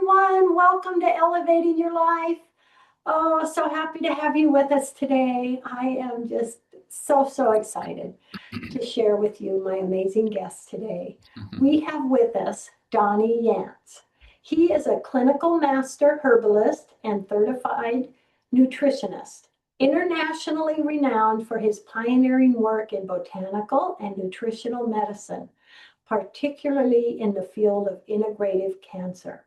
everyone. Welcome to Elevating Your Life. Oh, so happy to have you with us today. I am just so excited to share with you my amazing guest today. We have with us Donnie Yance. He is a clinical master herbalist and certified nutritionist, internationally renowned for his pioneering work in botanical and nutritional medicine, particularly in the field of integrative cancer.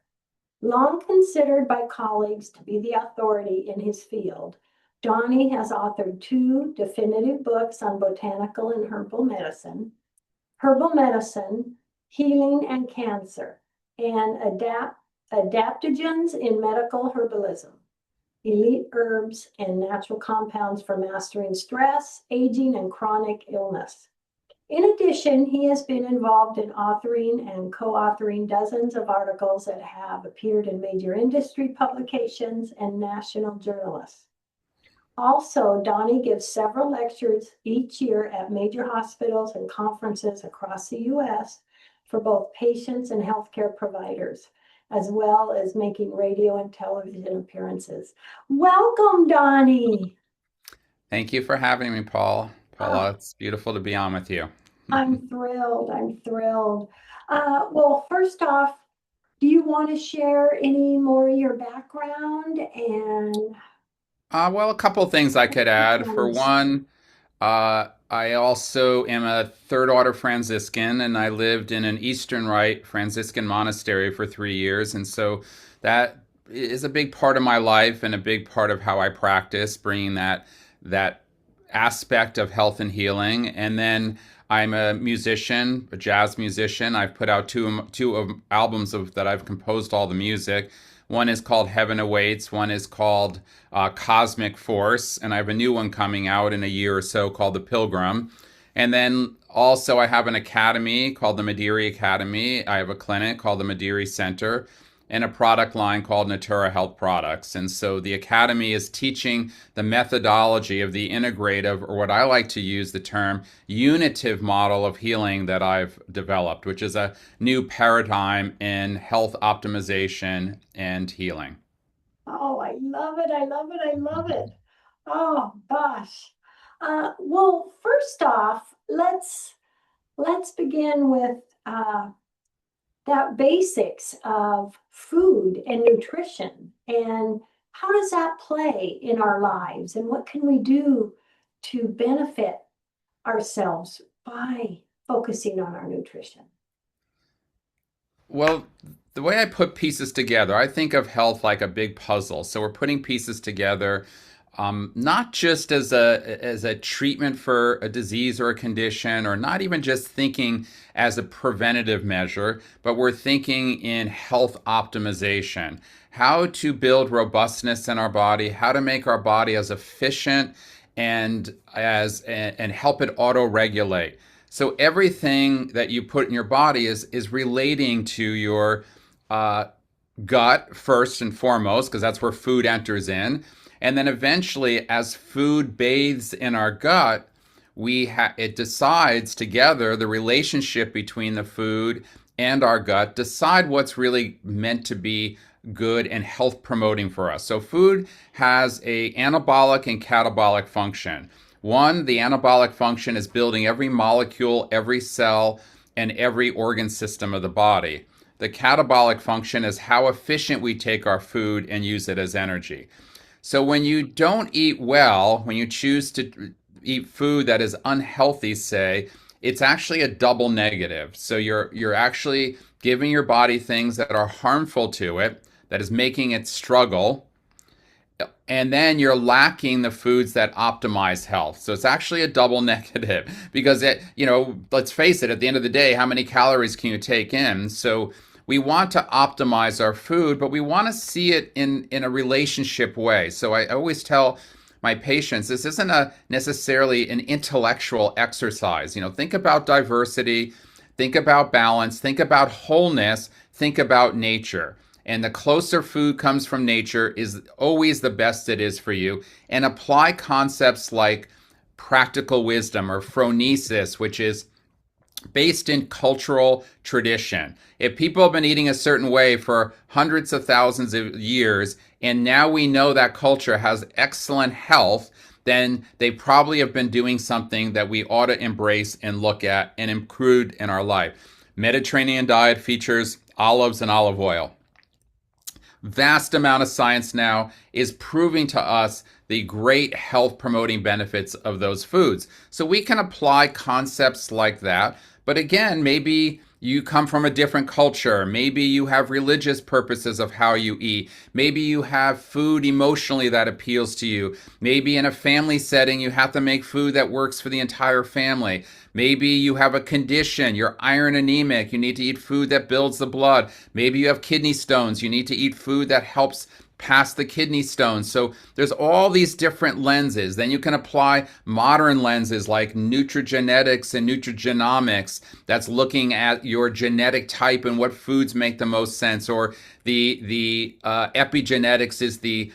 Long considered by colleagues to be the authority in his field, Donnie has authored two definitive books on botanical and herbal medicine, healing and cancer, and adaptogens in medical herbalism, elite herbs and natural compounds for mastering stress, aging, and chronic illness. In addition, he has been involved in authoring and co-authoring dozens of articles that have appeared in major industry publications and national journalists. Also, Donnie gives several lectures each year at major hospitals and conferences across the U.S. for both patients and healthcare providers, as well as making radio and television appearances. Welcome, Donnie. Thank you for having me, Paul. Oh, Paula, it's beautiful to be on with you. I'm thrilled. I'm thrilled. Well, first off, do you want to share any more of your background and Well, a couple of things I could add. For symptoms? one, I also am a third order Franciscan, and I lived in an Eastern Rite Franciscan monastery for 3 years. And so that is a big part of my life and a big part of how I practice, bringing that aspect of health and healing. And then I'm a musician, a jazz musician. I've put out two albums that I've composed all the music. One is called Heaven Awaits. One is called Cosmic Force, and I have a new one coming out in a year or so called The Pilgrim. And then also I have an academy called the Madiri Academy. I have a clinic called the Madiri Center and a product line called Natura Health Products. And so the academy is teaching the methodology of the integrative, or what I like to use the term unitive model of healing that I've developed, which is a new paradigm in health optimization and healing. Oh, I love it. I love it. I love it. Oh gosh. Well, first off, let's begin with that basics of food and nutrition and how does that play in our lives and what can we do to benefit ourselves by focusing on our nutrition. Well, the way I put pieces together, I think of health like a big puzzle. So we're putting pieces together, not just as a treatment for a disease or a condition, or not even just thinking as a preventative measure, but we're thinking in health optimization, how to build robustness in our body, how to make our body as efficient and help it auto regulate. So everything that you put in your body is relating to your uh, gut first and foremost, because that's where food enters in, and then eventually, as food bathes in our gut, it decides together the relationship between the food and our gut decide what's really meant to be good and health promoting for us. So food has a anabolic and catabolic function. One, the anabolic function is building every molecule, every cell, and every organ system of the body. The catabolic function is how efficient we take our food and use it as energy. So when you don't eat well, when you choose to eat food that is unhealthy, say, it's actually a double negative. So you're actually giving your body things that are harmful to it, that is making it struggle, and then you're lacking the foods that optimize health. So it's actually a double negative because let's face it, at the end of the day, how many calories can you take in? So we want to optimize our food, but we want to see it in a relationship way. So I always tell my patients, this isn't necessarily an intellectual exercise. Think about diversity, think about balance, think about wholeness, think about nature. And the closer food comes from nature is always the best it is for you. And apply concepts like practical wisdom or phronesis, which is based in cultural tradition. If people have been eating a certain way for hundreds of thousands of years, and now we know that culture has excellent health, then they probably have been doing something that we ought to embrace and look at and include in our life. Mediterranean diet features olives and olive oil. Vast amount of science now is proving to us the great health promoting benefits of those foods. So we can apply concepts like that. But again, maybe you come from a different culture. Maybe you have religious purposes of how you eat. Maybe you have food emotionally that appeals to you. Maybe in a family setting, you have to make food that works for the entire family. Maybe you have a condition, you're iron anemic, you need to eat food that builds the blood. Maybe you have kidney stones, you need to eat food that helps pass the kidney stones. So there's all these different lenses. Then you can apply modern lenses like nutrigenetics and nutrigenomics, that's looking at your genetic type and what foods make the most sense. Or the epigenetics is the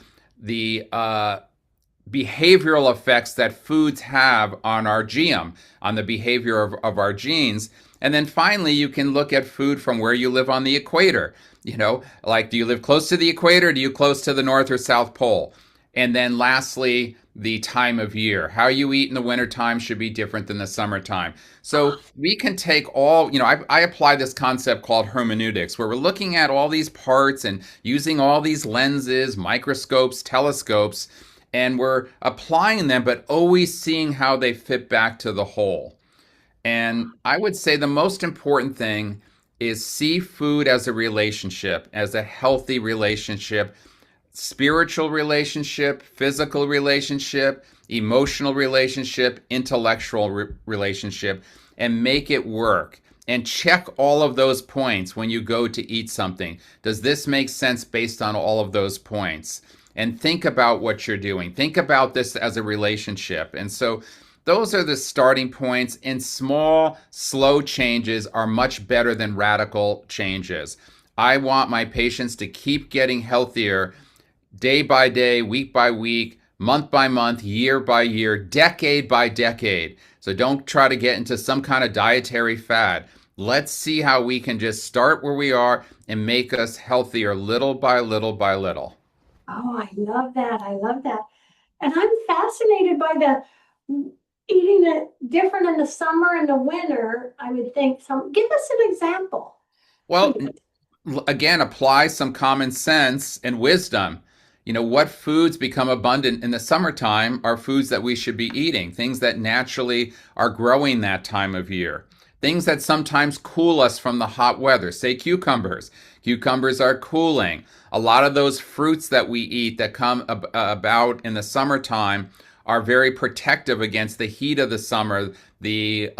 behavioral effects that foods have on our genome, on the behavior of our genes. And then finally, you can look at food from where you live on the equator. You know, like, do you live close to the equator? Do you close to the North or South Pole? And then lastly, the time of year. How you eat in the wintertime should be different than the summertime. So we can take all, I apply this concept called hermeneutics, where we're looking at all these parts and using all these lenses, microscopes, telescopes, and we're applying them, but always seeing how they fit back to the whole. And I would say the most important thing is see food as a relationship, as a healthy relationship, spiritual relationship, physical relationship, emotional relationship, intellectual relationship, and make it work. And check all of those points when you go to eat something. Does this make sense based on all of those points? And think about what you're doing. Think about this as a relationship. And so those are the starting points, and small, slow changes are much better than radical changes. I want my patients to keep getting healthier day by day, week by week, month by month, year by year, decade by decade. So don't try to get into some kind of dietary fad. Let's see how we can just start where we are and make us healthier little by little by little. Oh, I love that. I love that. And I'm fascinated by the eating it different in the summer and the winter. I would think give us an example. Well, Please. again, apply some common sense and wisdom. What foods become abundant in the summertime are foods that we should be eating, things that naturally are growing that time of year, things that sometimes cool us from the hot weather, say cucumbers. Cucumbers are cooling. A lot of those fruits that we eat that come about in the summertime are very protective against the heat of the summer. They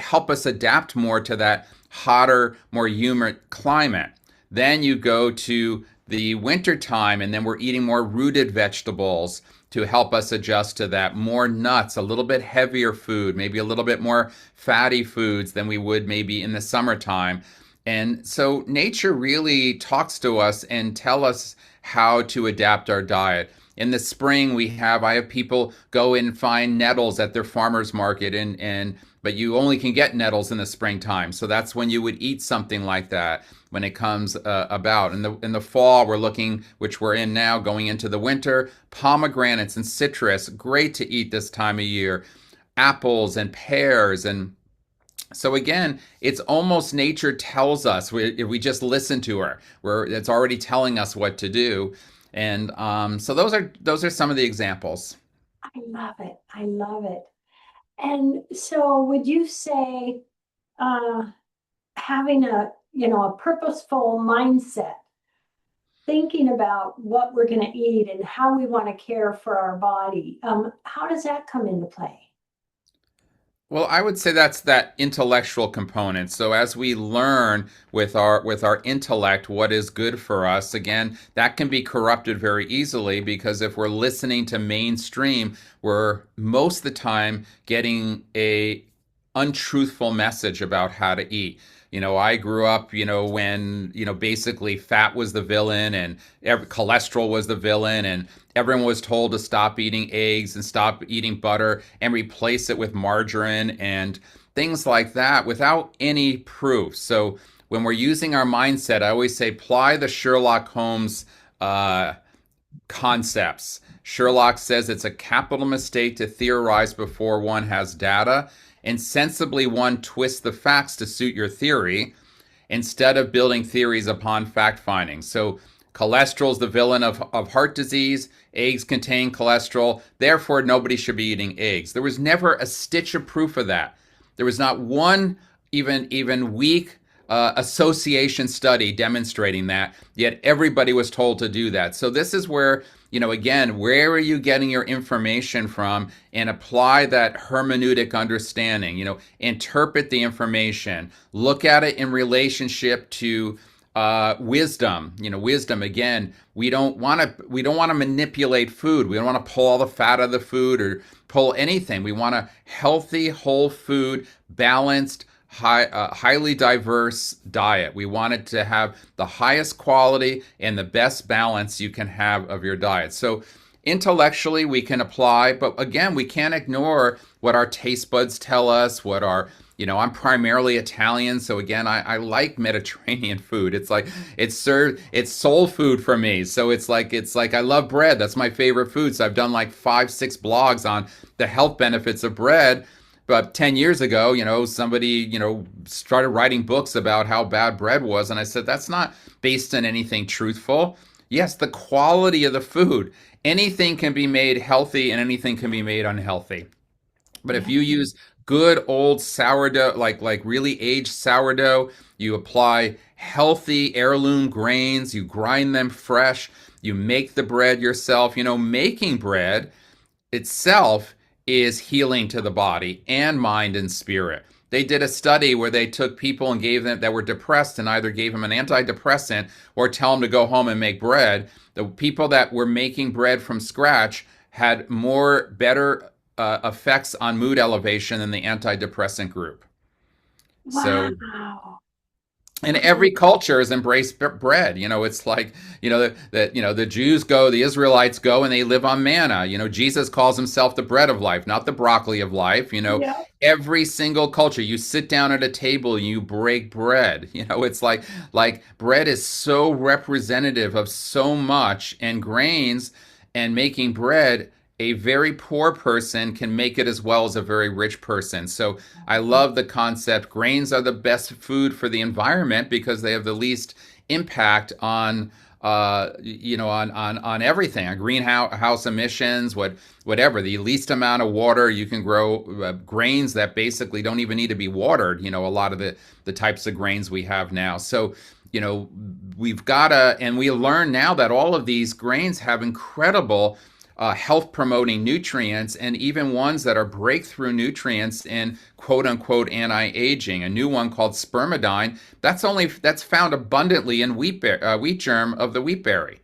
help us adapt more to that hotter, more humid climate. Then you go to the winter time, and then we're eating more rooted vegetables to help us adjust to that. More nuts, a little bit heavier food, maybe a little bit more fatty foods than we would maybe in the summertime. And so nature really talks to us and tell us how to adapt our diet. In the spring, I have people go and find nettles at their farmer's market, but you only can get nettles in the springtime. So that's when you would eat something like that when it comes about. In the fall, we're looking, which we're in now, going into the winter, pomegranates and citrus, great to eat this time of year, apples and pears. And so again, it's almost nature tells us, if we just listen to her, it's already telling us what to do. And so those are some of the examples. I love it. I love it. And so would you say having a purposeful mindset, thinking about what we're going to eat and how we want to care for our body, how does that come into play? Well, I would say that's that intellectual component. So as we learn with our intellect what is good for us, again, that can be corrupted very easily, because if we're listening to mainstream, we're most of the time getting a untruthful message about how to eat. I grew up, when, basically fat was the villain and cholesterol was the villain, and everyone was told to stop eating eggs and stop eating butter and replace it with margarine. And things like that without any proof. So when we're using our mindset, I always say apply the Sherlock Holmes uh, concepts. Sherlock says it's a capital mistake to theorize before one has data. Insensibly, one twists the facts to suit your theory instead of building theories upon fact finding. So, cholesterol is the villain of heart disease. Eggs contain cholesterol. Therefore, nobody should be eating eggs. There was never a stitch of proof of that. There was not one even weak association study demonstrating that, yet everybody was told to do that. So this is where, again, where are you getting your information from, and apply that hermeneutic understanding, interpret the information, look at it in relationship to wisdom. Wisdom, again, we don't want to manipulate food. We don't want to pull all the fat out of the food or pull anything. We want a healthy, whole food, balanced, highly diverse diet. We want it to have the highest quality and the best balance you can have of your diet. So intellectually we can apply, but again, we can't ignore what our taste buds tell us, what our I'm primarily Italian, so again, I like Mediterranean food. It's like it's soul food for me. So it's like I love bread. That's my favorite food. So I've done like 5-6 blogs on the health benefits of bread. But 10 years ago, somebody, started writing books about how bad bread was. And I said, that's not based on anything truthful. Yes, the quality of the food. Anything can be made healthy and anything can be made unhealthy. But if you use good old sourdough, like really aged sourdough, you apply healthy heirloom grains, you grind them fresh, you make the bread yourself. Making bread itself is healing to the body and mind and spirit. They did a study where they took people and gave them that were depressed and either gave them an antidepressant or tell them to go home and make bread. The people that were making bread from scratch had better effects on mood elevation than the antidepressant group. So Wow. and every culture has embraced bread. It's like, the Jews go, the Israelites go, and they live on manna. Jesus calls himself the bread of life, not the broccoli of life. Yeah. Every single culture, you sit down at a table and you break bread. It's like bread is so representative of so much, and grains, and making bread, a very poor person can make it as well as a very rich person. So I love the concept. Grains are the best food for the environment because they have the least impact on on everything, on greenhouse emissions, whatever. The least amount of water you can grow grains that basically don't even need to be watered. A lot of the types of grains we have now. So we've gotta, and we learn now that all of these grains have incredible health promoting nutrients, and even ones that are breakthrough nutrients in quote unquote anti-aging. A new one called spermidine that's found abundantly in wheat germ of the wheat berry.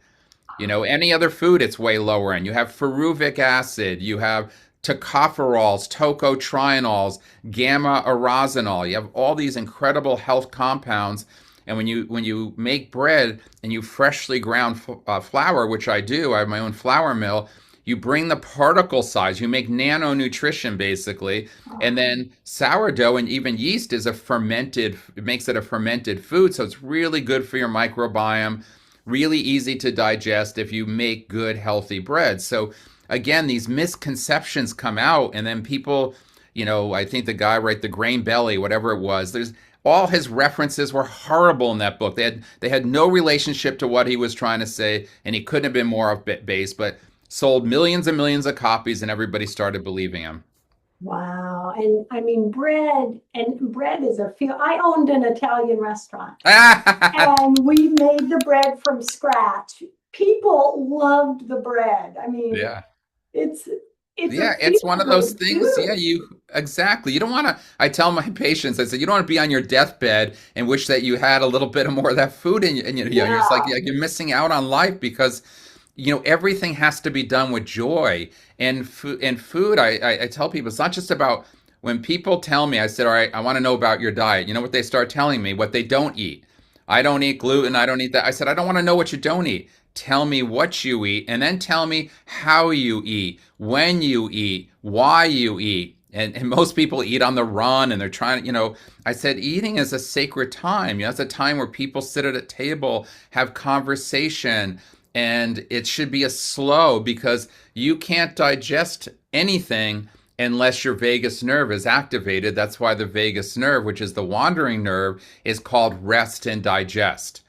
Any other food it's way lower in. You have ferulic acid, you have tocopherols, tocotrienols, gamma arasenol. You have all these incredible health compounds. And when you make bread and you freshly ground flour, which I do, I have my own flour mill, you bring the particle size, you make nano nutrition basically, and then sourdough and even yeast is it makes it a fermented food, so it's really good for your microbiome, really easy to digest if you make good healthy bread. So again, these misconceptions come out, and then people, I think the guy, right, the grain belly, whatever it was, all his references were horrible in that book. They had no relationship to what he was trying to say, and he couldn't have been more off base, but sold millions and millions of copies, and everybody started believing him. Wow. And I mean, bread is a feel. I owned an Italian restaurant and we made the bread from scratch. People loved the bread. I mean, Yeah. it's Yeah, a it's one of those feel-good things. Yeah, food. exactly. You don't want to, I tell my patients, I say, you don't want to be on your deathbed and wish that you had a little bit more of that food in you. And you're just like, Yeah. yeah, you're missing out on life because everything has to be done with joy. And food, I tell people, it's not just about, when people tell me, I said, all right, I want to know about your diet. You know what they start telling me? What they don't eat. I don't eat gluten. I don't eat that. I said, I don't want to know what you don't eat. Tell me what you eat, and then tell me how you eat, when you eat, why you eat. And most people eat on the run and they're trying to, I said, eating is a sacred time. It's a time where people sit at a table, have conversation, and it should be a slow because you can't digest anything unless your vagus nerve is activated. That's why the vagus nerve, which is the wandering nerve, is called rest and digest.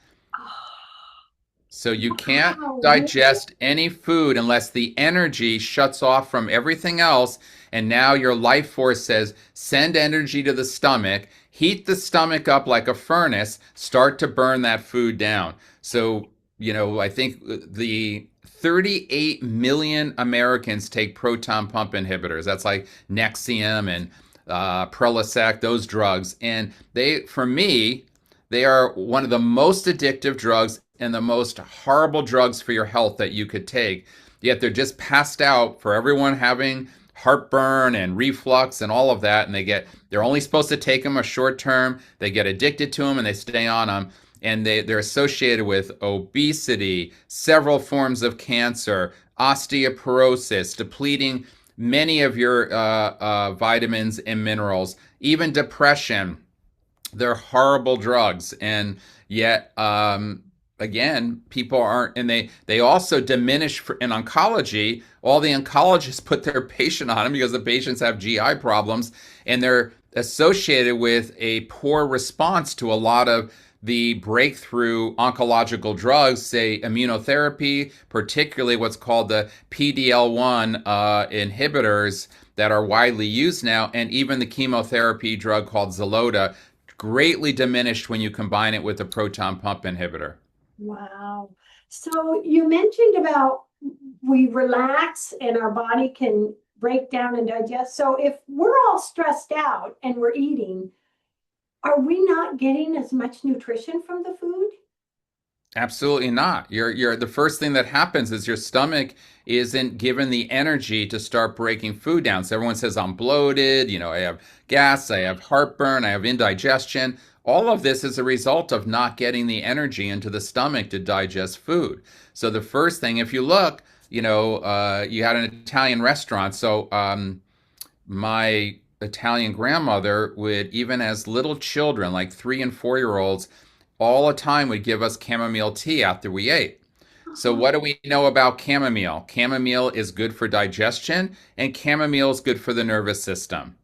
So you can't Wow, really? digest any food unless the energy shuts off from everything else. And now your life force says, send energy to the stomach, heat the stomach up like a furnace, start to burn that food down. So, I think the 38 million Americans take proton pump inhibitors. That's like Nexium and Prilosec, those drugs. And for me, they are one of the most addictive drugs and the most horrible drugs for your health that you could take. Yet they're just passed out for everyone having heartburn and reflux and all of that. And they're only supposed to take them a short term. They get addicted to them and they stay on them. And they're associated with obesity, several forms of cancer, osteoporosis, depleting many of your vitamins and minerals, even depression. They're horrible drugs, and yet again, people aren't, and they also diminish in oncology. All the oncologists put their patient on them because the patients have GI problems, and they're associated with a poor response to a lot of the breakthrough oncological drugs, say immunotherapy, particularly what's called the PD-L1 inhibitors that are widely used now, and even the chemotherapy drug called Xeloda, greatly diminished when you combine it with a proton pump inhibitor. Wow. So you mentioned about we relax and our body can break down and digest. So if we're all stressed out and we're eating, are we not getting as much nutrition from the food? Absolutely not. You're the first thing that happens is your stomach isn't given the energy to start breaking food down. So everyone says I'm bloated, I have gas, I have heartburn, I have indigestion. All of this is a result of not getting the energy into the stomach to digest food. So the first thing, if you look, you had an Italian restaurant. So my Italian grandmother would, even as little children, like 3 and 4 year olds, all the time would give us chamomile tea after we ate. So Uh-huh. what do we know about chamomile? Chamomile is good for digestion, and chamomile is good for the nervous system.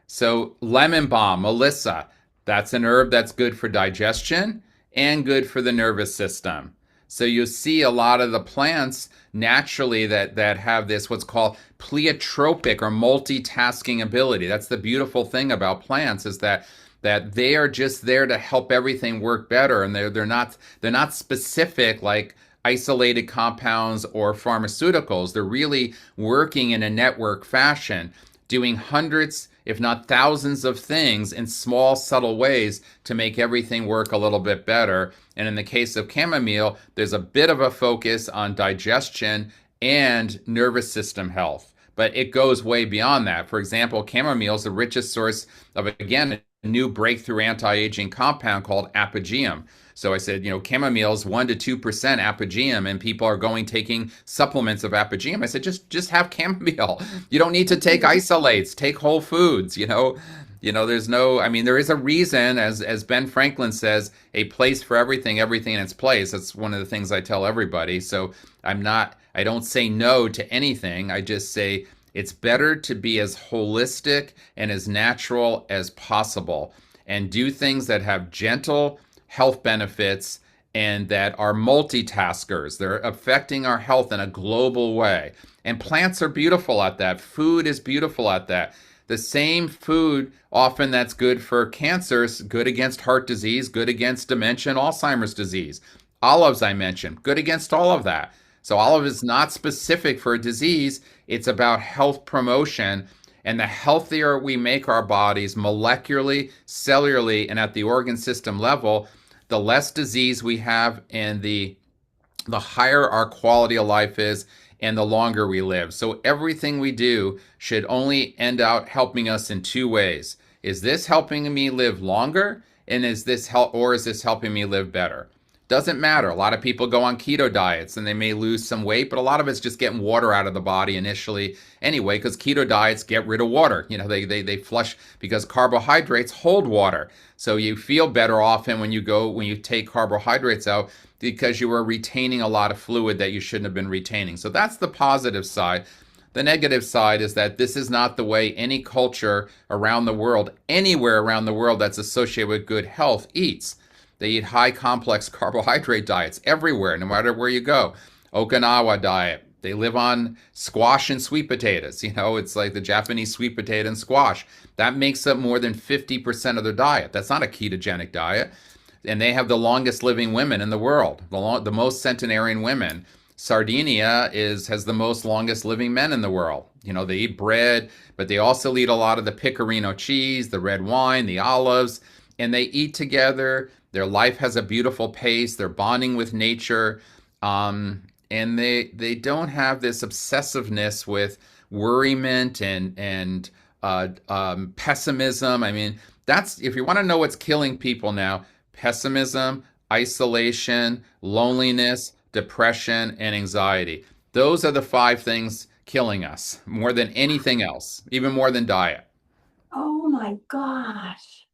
So lemon balm, Melissa, that's an herb that's good for digestion and good for the nervous system. So you see a lot of the plants naturally that have this what's called pleiotropic or multitasking ability. That's the beautiful thing about plants is that they are just there to help everything work better, and they're not specific like isolated compounds or pharmaceuticals. They're really working in a network fashion, doing hundreds, if not thousands of things in small, subtle ways to make everything work a little bit better. And in the case of chamomile, there's a bit of a focus on digestion and nervous system health. But it goes way beyond that. For example, chamomile is the richest source of, again, a new breakthrough anti-aging compound called apigeum. So I said, chamomile is 1 to 2% apigeum, and people are going taking supplements of apigeum. I said, just have chamomile. You don't need to take isolates. Take whole foods. There's no. I mean, there is a reason, as Ben Franklin says, a place for everything, everything in its place. That's one of the things I tell everybody. So I don't say no to anything. I just say it's better to be as holistic and as natural as possible and do things that have gentle health benefits and that are multitaskers. They're affecting our health in a global way. And plants are beautiful at that. Food is beautiful at that. The same food often that's good for cancers, good against heart disease, good against dementia and Alzheimer's disease. Olives, I mentioned, good against all of that. So olive is not specific for a disease. It's about health promotion. And the healthier we make our bodies molecularly, cellularly, and at the organ system level, the less disease we have and the higher our quality of life is and the longer we live. So everything we do should only end out helping us in two ways. Is this helping me live longer? And is this helping me live better? Doesn't matter. A lot of people go on keto diets and they may lose some weight, but a lot of it's just getting water out of the body initially anyway, because keto diets get rid of water. They flush because carbohydrates hold water. So you feel better often when you take carbohydrates out because you were retaining a lot of fluid that you shouldn't have been retaining. So that's the positive side. The negative side is that this is not the way any culture around the world, anywhere around the world that's associated with good health, eats. They eat high complex carbohydrate diets everywhere, no matter where you go. Okinawa diet. They live on squash and sweet potatoes. It's like the Japanese sweet potato and squash. That makes up more than 50% of their diet. That's not a ketogenic diet. And they have the longest living women in the world, the most centenarian women. Sardinia has the most longest living men in the world. They eat bread, but they also eat a lot of the pecorino cheese, the red wine, the olives, and they eat together. Their life has a beautiful pace. They're bonding with nature, and they don't have this obsessiveness with worriment and pessimism. I mean, that's if you want to know what's killing people now: pessimism, isolation, loneliness, depression, and anxiety. Those are the five things killing us more than anything else, even more than diet. Oh my gosh.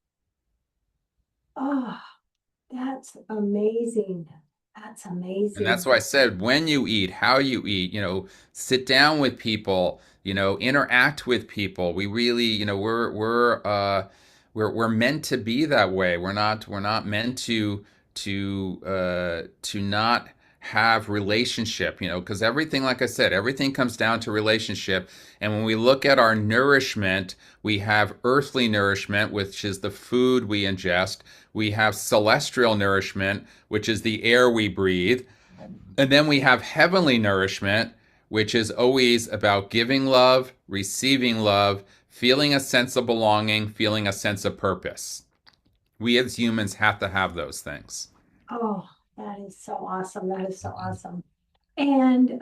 Oh, that's amazing. That's And that's amazing. why I said when you eat, how you eat, sit down with people, interact with people. We really, we're meant to be that way. We're not meant to not have relationship, because everything, like I said, everything comes down to relationship. And when we look at our nourishment, we have earthly nourishment, which is the food we ingest. We have celestial nourishment, which is the air we breathe. And then we have heavenly nourishment, which is always about giving love, receiving love, feeling a sense of belonging, feeling a sense of purpose. We as humans have to have those things. Oh, that is so awesome. That is so awesome. And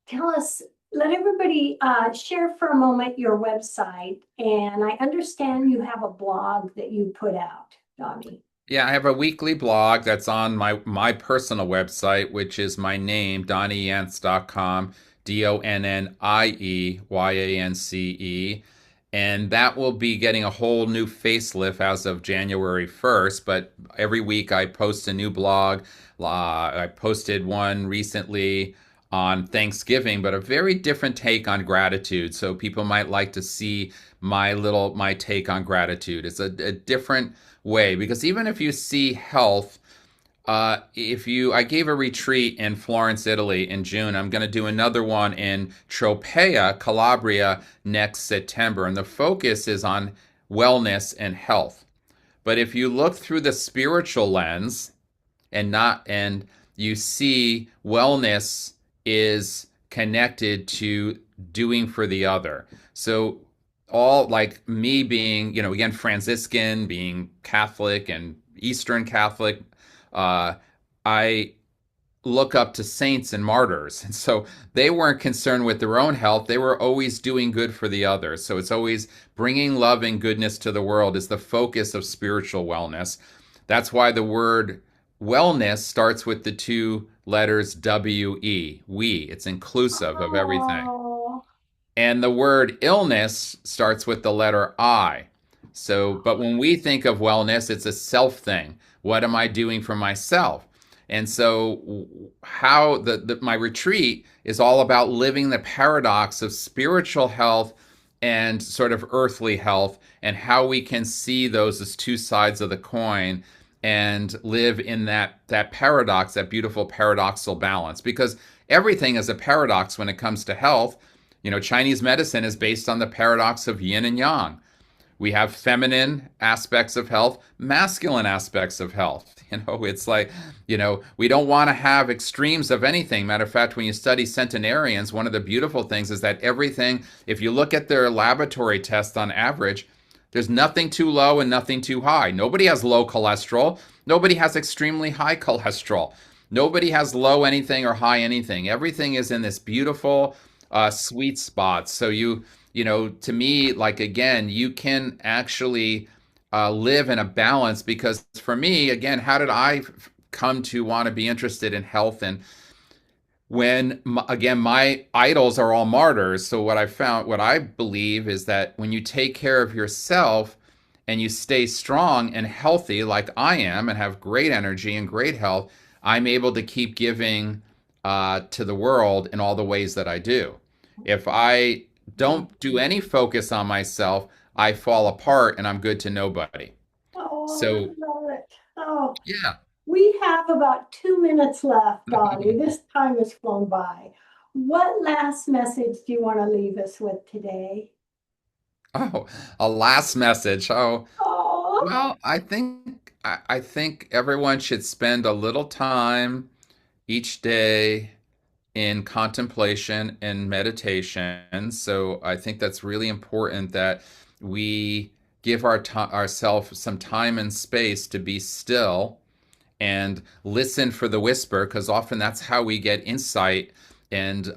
tell us, let everybody share for a moment your website. And I understand you have a blog that you put out, Donnie. Yeah, I have a weekly blog that's on my personal website, which is my name, DonnieYance.com, DonnieYance. And that will be getting a whole new facelift as of January 1st. But every week I post a new blog. I posted one recently on Thanksgiving, but a very different take on gratitude. So people might like to see my take on gratitude. It's a different way because even if you see health, if you I gave a retreat in Florence, Italy in June. I'm going to do another one in Tropea, Calabria next September, and the focus is on wellness and health. But if you look through the spiritual lens and you see wellness is connected to doing for the other. So all like me being, again, Franciscan, being Catholic and Eastern Catholic, uh, I look up to saints and martyrs. And so they weren't concerned with their own health. They were always doing good for the others. So it's always bringing love and goodness to the world is the focus of spiritual wellness. That's why the word wellness starts with the two letters WE, we. It's inclusive of everything. Oh, And the word illness starts with the letter I. So, but when we think of wellness, it's a self thing. What am I doing for myself? And so, how my retreat is all about living the paradox of spiritual health and sort of earthly health, and how we can see those as two sides of the coin and live in that paradox, that beautiful paradoxical balance. Because everything is a paradox when it comes to health. Chinese medicine is based on the paradox of yin and yang. We have feminine aspects of health, masculine aspects of health. It's like, we don't want to have extremes of anything. Matter of fact, when you study centenarians, one of the beautiful things is that everything, if you look at their laboratory tests on average, there's nothing too low and nothing too high. Nobody has low cholesterol. Nobody has extremely high cholesterol. Nobody has low anything or high anything. Everything is in this beautiful sweet spot. So to me, like again, you can actually live in a balance. Because for me, again, how did I come to want to be interested in health? And when, again, my idols are all martyrs. So what I found, what I believe is that when you take care of yourself and you stay strong and healthy like I am and have great energy and great health, I'm able to keep giving to the world in all the ways that I do. If I don't do any focus on myself, I fall apart and I'm good to nobody. Oh, I So love it. Oh, yeah. we have about 2 minutes left, Donnie. This time has flown by. What last message do you want to leave us with today? Oh, a last message. Oh, Oh, well, I think everyone should spend a little time each day in contemplation and meditation. So I think that's really important that we give ourselves some time and space to be still and listen for the whisper, because often that's how we get insight and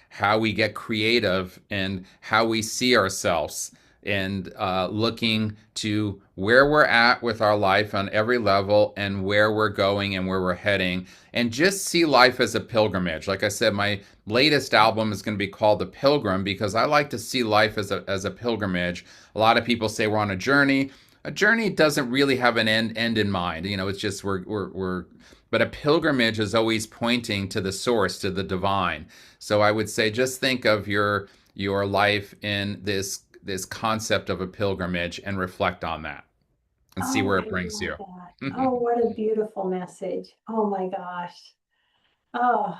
how we get creative and how we see ourselves, and looking to where we're at with our life on every level and where we're going and where we're heading, and just see life as a pilgrimage. Like I said, my latest album is going to be called The Pilgrim, because I like to see life as a pilgrimage. A lot of people say we're on a journey. A journey doesn't really have an end in mind. You know, it's just we're but a pilgrimage is always pointing to the source, to the divine. So I would say just think of your life in this concept of a pilgrimage and reflect on that and see oh, where I it brings love you. that. Oh, what a beautiful message. Oh my gosh. Oh,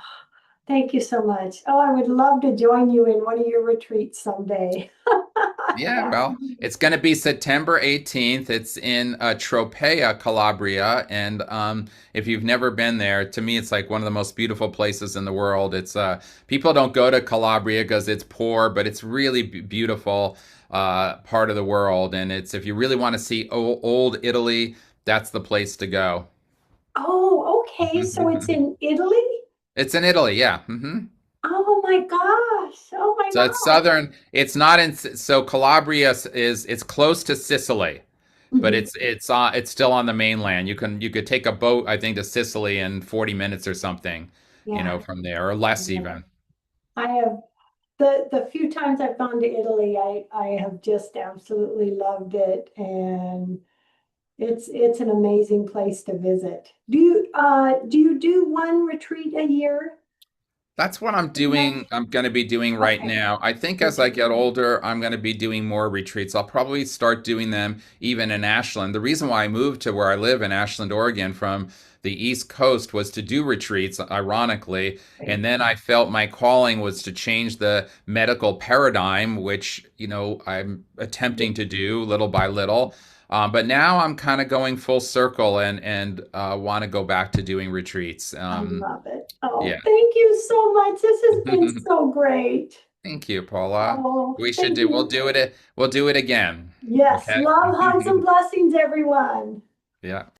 thank you so much. Oh, I would love to join you in one of your retreats someday. Yeah, well, it's going to be September 18th. It's in Tropea, Calabria. And if you've never been there, to me, it's like one of the most beautiful places in the world. It's people don't go to Calabria because it's poor, but it's really beautiful part of the world. And it's, if you really want to see old Italy, that's the place to go. Oh, okay. So it's in Italy? It's in Italy, yeah. Oh my gosh. Oh my So it's gosh. southern. It's not in. So Calabria is it's close to Sicily, but Mhm. it's still on the mainland. You could take a boat, I think, to Sicily in 40 minutes or something, Yeah. from there, or less Yeah. even. I have the few times I've gone to Italy, I have just absolutely loved it, and it's an amazing place to visit. Do you do one retreat a year? That's what I'm Pretty much? doing. I'm going to be doing right Okay. now. I think as I Okay. get older, I'm going to be doing more retreats. I'll probably start doing them even in Ashland. The reason why I moved to where I live in Ashland, Oregon, from the East Coast was to do retreats, ironically. Great. And then I felt my calling was to change the medical paradigm, which, I'm attempting to do little by little. But now I'm kind of going full circle and want to go back to doing retreats. I love it. Oh, Yeah. thank you so much. This has been so great. Thank you, Paula. Oh, We should thank do. We'll you. do it. We'll do it again. Yes, Okay. love, hugs, and blessings, everyone. Yeah.